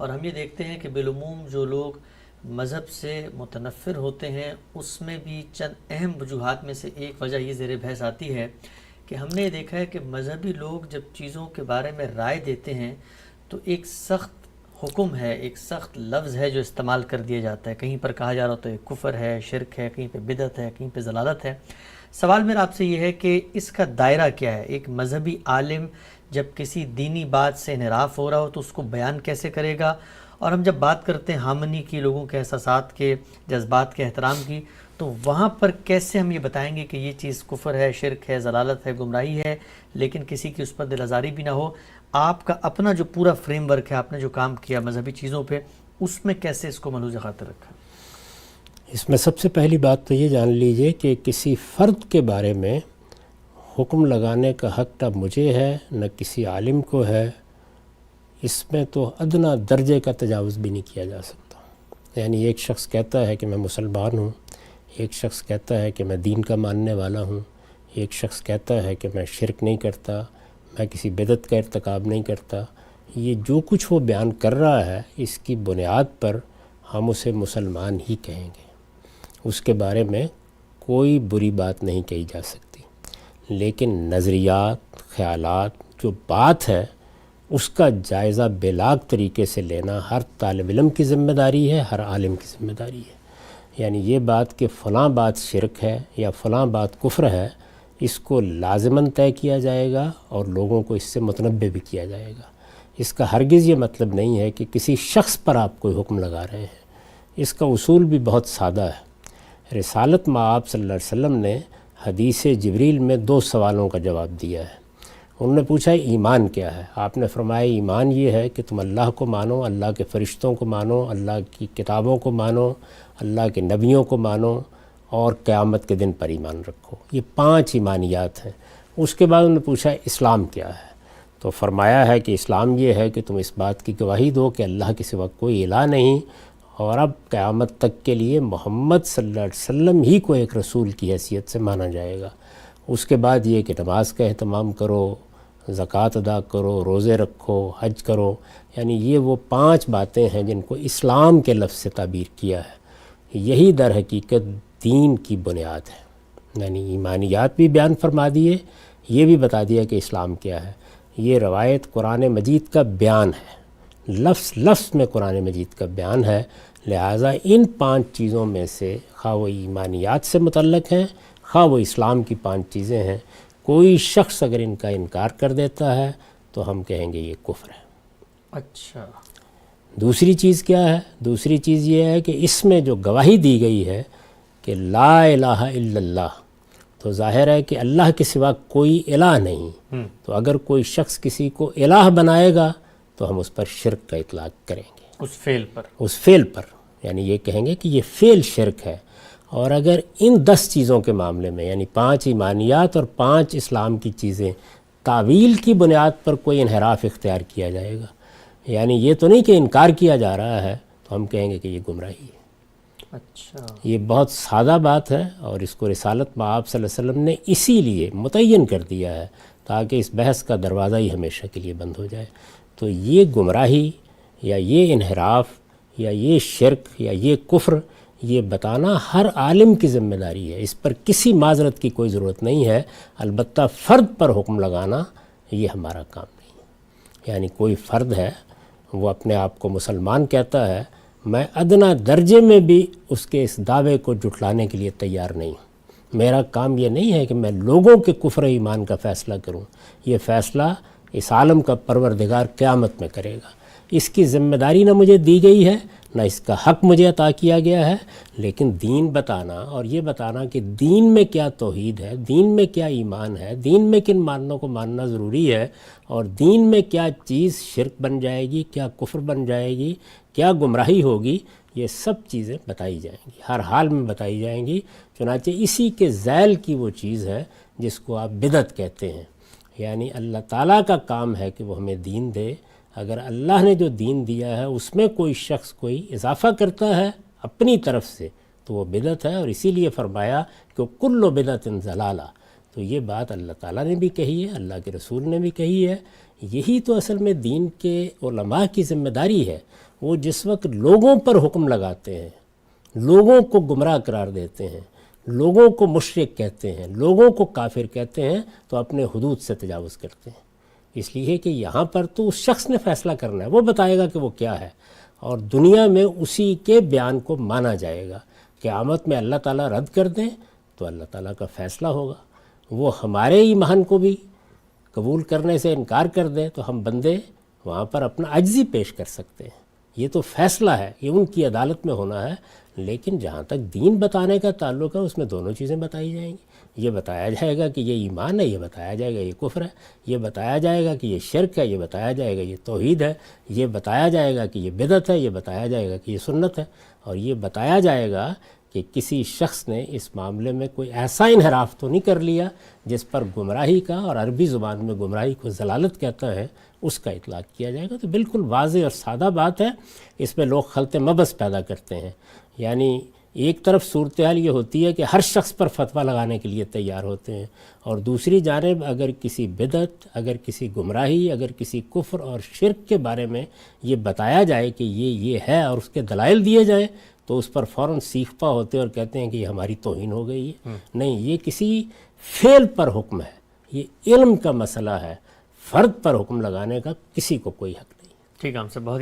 اور ہم یہ دیکھتے ہیں کہ بالعموم جو لوگ مذہب سے متنفر ہوتے ہیں اس میں بھی چند اہم وجوہات میں سے ایک وجہ یہ زیر بحث آتی ہے کہ ہم نے یہ دیکھا ہے کہ مذہبی لوگ جب چیزوں کے بارے میں رائے دیتے ہیں تو ایک سخت حکم ہے، ایک سخت لفظ ہے جو استعمال کر دیا جاتا ہے. کہیں پر کہا جا رہا تو یہ کفر ہے، شرک ہے، کہیں پہ بدعت ہے، کہیں پہ ضلالت ہے. سوال میرا آپ سے یہ ہے کہ اس کا دائرہ کیا ہے؟ ایک مذہبی عالم جب کسی دینی بات سے انحراف ہو رہا ہو تو اس کو بیان کیسے کرے گا؟ اور ہم جب بات کرتے ہیں ہارمنی کی، لوگوں کے احساسات کے، جذبات کے احترام کی، تو وہاں پر کیسے ہم یہ بتائیں گے کہ یہ چیز کفر ہے، شرک ہے، ضلالت ہے، گمراہی ہے، لیکن کسی کی اس پر دل آزاری بھی نہ ہو؟ آپ کا اپنا جو پورا فریم ورک ہے، آپ نے جو کام کیا مذہبی چیزوں پہ، اس میں کیسے اس کو ملحوظ خاطر رکھا؟ اس میں سب سے پہلی بات تو یہ جان لیجئے کہ کسی فرد کے بارے میں حکم لگانے کا حق نہ مجھے ہے نہ کسی عالم کو ہے. اس میں تو ادنیٰ درجے کا تجاوز بھی نہیں کیا جا سکتا. یعنی ایک شخص کہتا ہے کہ میں مسلمان ہوں، ایک شخص کہتا ہے کہ میں دین کا ماننے والا ہوں، ایک شخص کہتا ہے کہ میں شرک نہیں کرتا، میں کسی بدعت کا ارتکاب نہیں کرتا. یہ جو کچھ وہ بیان کر رہا ہے اس کی بنیاد پر ہم اسے مسلمان ہی کہیں گے. اس کے بارے میں کوئی بری بات نہیں کہی جا سکتی. لیکن نظریات، خیالات، جو بات ہے اس کا جائزہ بلاگ طریقے سے لینا ہر طالب علم کی ذمہ داری ہے، ہر عالم کی ذمہ داری ہے. یعنی یہ بات کہ فلاں بات شرک ہے یا فلاں بات کفر ہے، اس کو لازماً طے کیا جائے گا اور لوگوں کو اس سے متنبہ بھی کیا جائے گا. اس کا ہرگز یہ مطلب نہیں ہے کہ کسی شخص پر آپ کوئی حکم لگا رہے ہیں. اس کا اصول بھی بہت سادہ ہے. رسالت مآب صلی اللہ علیہ وسلم نے حدیث جبریل میں 2 سوالوں کا جواب دیا ہے. انہوں نے پوچھا ایمان کیا ہے؟ آپ نے فرمایا ایمان یہ ہے کہ تم اللہ کو مانو، اللہ کے فرشتوں کو مانو، اللہ کی کتابوں کو مانو، اللہ کے نبیوں کو مانو اور قیامت کے دن پر ایمان رکھو. یہ 5 ایمانیات ہیں. اس کے بعد انہوں نے پوچھا اسلام کیا ہے؟ تو فرمایا ہے کہ اسلام یہ ہے کہ تم اس بات کی گواہی دو کہ اللہ کے سوا کوئی الہ نہیں اور اب قیامت تک کے لیے محمد صلی اللہ علیہ وسلم ہی کو ایک رسول کی حیثیت سے مانا جائے گا. اس کے بعد یہ کہ نماز کا اہتمام کرو، زکوٰۃ ادا کرو، روزے رکھو، حج کرو. یعنی یہ وہ 5 باتیں ہیں جن کو اسلام کے لفظ سے تعبیر کیا ہے. یہی در حقیقت دین کی بنیاد ہے. یعنی ایمانیات بھی بیان فرما دیے، یہ بھی بتا دیا کہ اسلام کیا ہے. یہ روایت قرآن مجید کا بیان ہے، لفظ لفظ میں قرآن مجید کا بیان ہے. لہٰذا ان 5 چیزوں میں سے خواہ وہ ایمانیات سے متعلق ہیں، خواہ وہ اسلام کی 5 چیزیں ہیں، کوئی شخص اگر ان کا انکار کر دیتا ہے تو ہم کہیں گے یہ کفر ہے. اچھا. دوسری چیز کیا ہے؟ دوسری چیز یہ ہے کہ اس میں جو گواہی دی گئی ہے کہ لا الہ الا اللہ، تو ظاہر ہے کہ اللہ کے سوا کوئی الہ نہیں. تو اگر کوئی شخص کسی کو الہ بنائے گا تو ہم اس پر شرک کا اطلاق کریں گے، اس فعل پر. یعنی یہ کہیں گے کہ یہ فعل شرک ہے. اور اگر ان 10 چیزوں کے معاملے میں یعنی 5 ایمانیات اور 5 اسلام کی چیزیں تعویل کی بنیاد پر کوئی انحراف اختیار کیا جائے گا، یعنی یہ تو نہیں کہ انکار کیا جا رہا ہے، تو ہم کہیں گے کہ یہ گمراہی ہے. اچھا. یہ بہت سادہ بات ہے اور اس کو رسالت مآب صلی اللہ علیہ وسلم نے اسی لیے متعین کر دیا ہے تاکہ اس بحث کا دروازہ ہی ہمیشہ کے لیے بند ہو جائے. تو یہ گمراہی یا یہ انحراف یا یہ شرک یا یہ کفر، یہ بتانا ہر عالم کی ذمہ داری ہے. اس پر کسی معذرت کی کوئی ضرورت نہیں ہے. البتہ فرد پر حکم لگانا یہ ہمارا کام نہیں ہے. یعنی کوئی فرد ہے، وہ اپنے آپ کو مسلمان کہتا ہے، میں ادنیٰ درجے میں بھی اس کے اس دعوے کو جھٹلانے کے لیے تیار نہیں ہوں. میرا کام یہ نہیں ہے کہ میں لوگوں کے کفر و ایمان کا فیصلہ کروں. یہ فیصلہ اس عالم کا پروردگار قیامت میں کرے گا. اس کی ذمہ داری نہ مجھے دی گئی ہے، نہ اس کا حق مجھے عطا کیا گیا ہے. لیکن دین بتانا اور یہ بتانا کہ دین میں کیا توحید ہے، دین میں کیا ایمان ہے، دین میں کن ماننوں کو ماننا ضروری ہے، اور دین میں کیا چیز شرک بن جائے گی، کیا کفر بن جائے گی، کیا گمراہی ہوگی، یہ سب چیزیں بتائی جائیں گی، ہر حال میں بتائی جائیں گی. چنانچہ اسی کے ذیل کی وہ چیز ہے جس کو آپ بدعت کہتے ہیں. یعنی اللہ تعالیٰ کا کام ہے کہ وہ ہمیں دین دے. اگر اللہ نے جو دین دیا ہے اس میں کوئی شخص کوئی اضافہ کرتا ہے اپنی طرف سے تو وہ بدعت ہے. اور اسی لیے فرمایا کہ کل بدعت ضلالہ. تو یہ بات اللہ تعالیٰ نے بھی کہی ہے، اللہ کے رسول نے بھی کہی ہے. یہی تو اصل میں دین کے علماء کی ذمہ داری ہے. وہ جس وقت لوگوں پر حکم لگاتے ہیں، لوگوں کو گمراہ قرار دیتے ہیں، لوگوں کو مشرک کہتے ہیں، لوگوں کو کافر کہتے ہیں، تو اپنے حدود سے تجاوز کرتے ہیں۔ اس لیے کہ یہاں پر تو اس شخص نے فیصلہ کرنا ہے، وہ بتائے گا کہ وہ کیا ہے، اور دنیا میں اسی کے بیان کو مانا جائے گا۔ قیامت میں اللہ تعالیٰ رد کر دیں تو اللہ تعالیٰ کا فیصلہ ہوگا، وہ ہمارے ایمان کو بھی قبول کرنے سے انکار کر دیں تو ہم بندے وہاں پر اپنا عجزی پیش کر سکتے ہیں۔ یہ تو فیصلہ ہے، یہ ان کی عدالت میں ہونا ہے۔ لیکن جہاں تک دین بتانے کا تعلق ہے، اس میں دونوں چیزیں بتائی جائیں گی۔ یہ بتایا جائے گا کہ یہ ایمان ہے، یہ بتایا جائے گا یہ کفر ہے، یہ بتایا جائے گا کہ یہ شرک ہے، یہ بتایا جائے گا یہ توحید ہے، یہ بتایا جائے گا کہ یہ بدعت ہے، یہ بتایا جائے گا کہ یہ سنت ہے، اور یہ بتایا جائے گا کہ کسی شخص نے اس معاملے میں کوئی ایسا انحراف تو نہیں کر لیا جس پر گمراہی کا، اور عربی زبان میں گمراہی کو ضلالت کہتا ہے، اس کا اطلاق کیا جائے گا۔ تو بالکل واضح اور سادہ بات ہے، اس میں لوگ خلط مبس پیدا کرتے ہیں۔ یعنی ایک طرف صورتحال یہ ہوتی ہے کہ ہر شخص پر فتویٰ لگانے کے لیے تیار ہوتے ہیں، اور دوسری جانب اگر کسی بدعت، اگر کسی گمراہی، اگر کسی کفر اور شرک کے بارے میں یہ بتایا جائے کہ یہ ہے، اور اس کے دلائل دیے جائیں، تو اس پر فوراً سیخ پا ہوتے اور کہتے ہیں کہ یہ ہماری توہین ہو گئی ہے۔ نہیں، یہ کسی فعل پر حکم ہے، یہ علم کا مسئلہ ہے، فرد پر حکم لگانے کا کسی کو کوئی حق نہیں۔ ٹھیک ہے، ہم سے بہت